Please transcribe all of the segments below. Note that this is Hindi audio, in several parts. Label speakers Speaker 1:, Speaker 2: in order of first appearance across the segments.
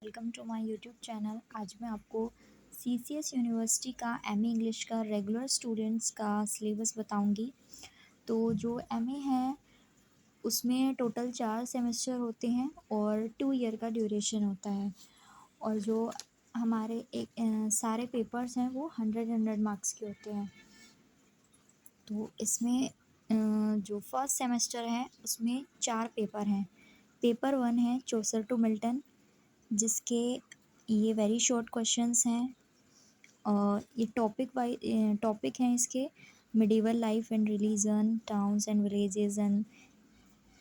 Speaker 1: Welcome to my YouTube channel. आज मैं आपको सीसीएस यूनिवर्सिटी का एमए इंग्लिश का रेगुलर स्टूडेंट्स का सिलेबस बताऊंगी। तो जो एमए है उसमें टोटल 4 सेमेस्टर होते हैं और 2 ईयर का ड्यूरेशन होता है। और जो हमारे सारे पेपर्स हैं वो 100 मार्क्स के होते हैं। तो इसमें जो फर्स्ट सेमेस्टर है उसमें 4 पेपर हैं। पेपर 1 है चौसर टू मिल्टन, जिसके ये वेरी शॉर्ट क्वेश्चंस हैं। और ये टॉपिक हैं इसके medieval life and religion, towns and villages and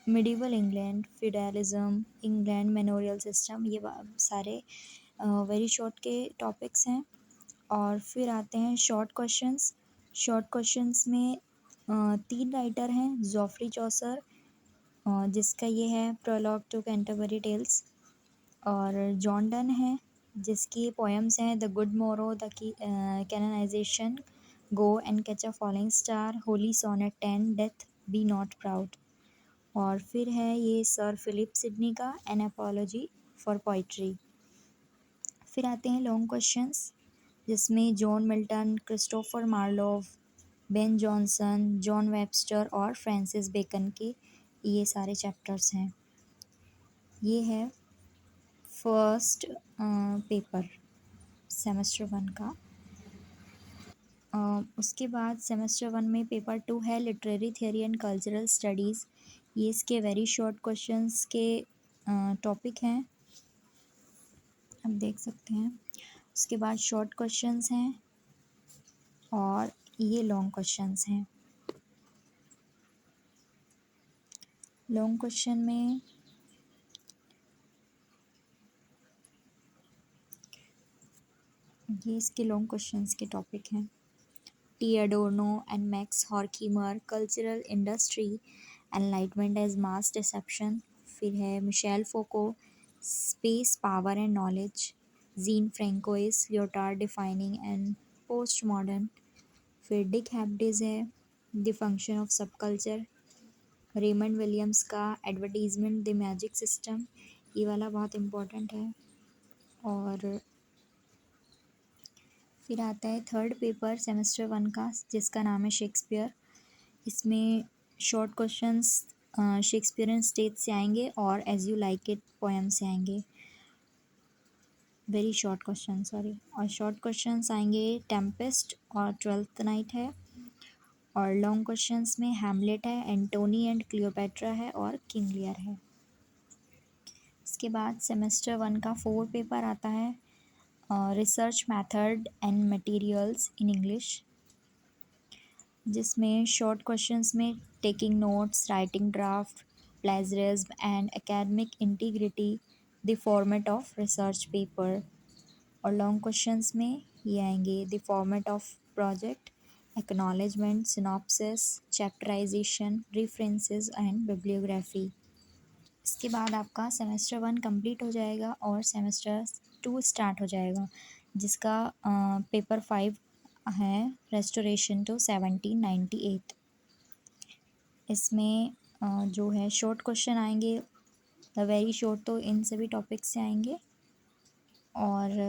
Speaker 1: medieval England, feudalism, England manorial system. ये सारे वेरी शॉर्ट के टॉपिक्स हैं। और फिर आते हैं शॉर्ट क्वेश्चंस। शॉर्ट क्वेश्चंस में 3 राइटर हैं, जॉफ्री चौसर, जिसका ये है प्रोलॉग टू कैंटरबरी टेल्स, और जॉन डन है जिसकी पोएम्स हैं the good morrow, the canonization, go and catch a falling star, holy sonnet 10, death be not proud. और फिर है ये सर फिलिप सिडनी का एन एपोलॉजी फॉर पोइट्री। फिर आते हैं लॉन्ग क्वेश्चंस, जिसमें John Milton, Christopher Marlowe, Ben Jonson, John Webster और फ्रांसिस बेकन के ये सारे चैप्टर्स हैं। ये है फर्स्ट पेपर सेमेस्टर 1 का। उसके बाद सेमेस्टर 1 में पेपर 2 है literary theory and cultural studies. ये इसके वेरी शॉर्ट क्वेश्चंस के टॉपिक हैं, आप देख सकते हैं। उसके बाद शॉर्ट क्वेश्चंस हैं और ये लॉन्ग क्वेश्चंस हैं। लॉन्ग क्वेश्चन में ये इसके लॉन्ग क्वेश्चंस के टॉपिक हैं T Adorno and Max Horkheimer, cultural industry, enlightenment as mass deception. फिर है Michel Foucault, space, power and knowledge, Jean Francois, Lyotard defining and post modern. फिर डिक हैब्डिज है the function of sub culture, Raymond Williams का एडवर्टीजमेंट द मैजिक सिस्टम, ये वाला बहुत इम्पोर्टेंट है। और फिर आता है थर्ड पेपर सेमेस्टर 1 का, जिसका नाम है शेक्सपियर। इसमें शॉर्ट क्वेश्चंस शेक्सपियरियन स्टेज से आएंगे और as you like it poem से आएंगे, वेरी शॉर्ट क्वेश्चन सॉरी। और शॉर्ट क्वेश्चंस आएंगे टेम्पेस्ट और ट्वेल्थ नाइट है। और लॉन्ग क्वेश्चंस में हैमलेट है, एंटोनी एंड क्लियोपेट्रा है और किंग लियर है। इसके बाद सेमेस्टर 1 का 4 पेपर आता है research method and materials in English, जिसमें शॉर्ट क्वेश्चंस में taking notes, writing draft, plagiarism and academic integrity, the format of research paper. और लॉन्ग क्वेश्चंस में ये आएंगे the format of project, acknowledgement, synopsis, chapterisation, references and bibliography. इसके बाद आपका सेमेस्टर 1 कंप्लीट हो जाएगा और सेमेस्टर 2 स्टार्ट हो जाएगा, जिसका पेपर 5 है रेस्टोरेशन टू 1798। इसमें जो है शॉर्ट क्वेश्चन आएंगे, द वेरी शॉर्ट, तो इन सभी टॉपिक से आएंगे। और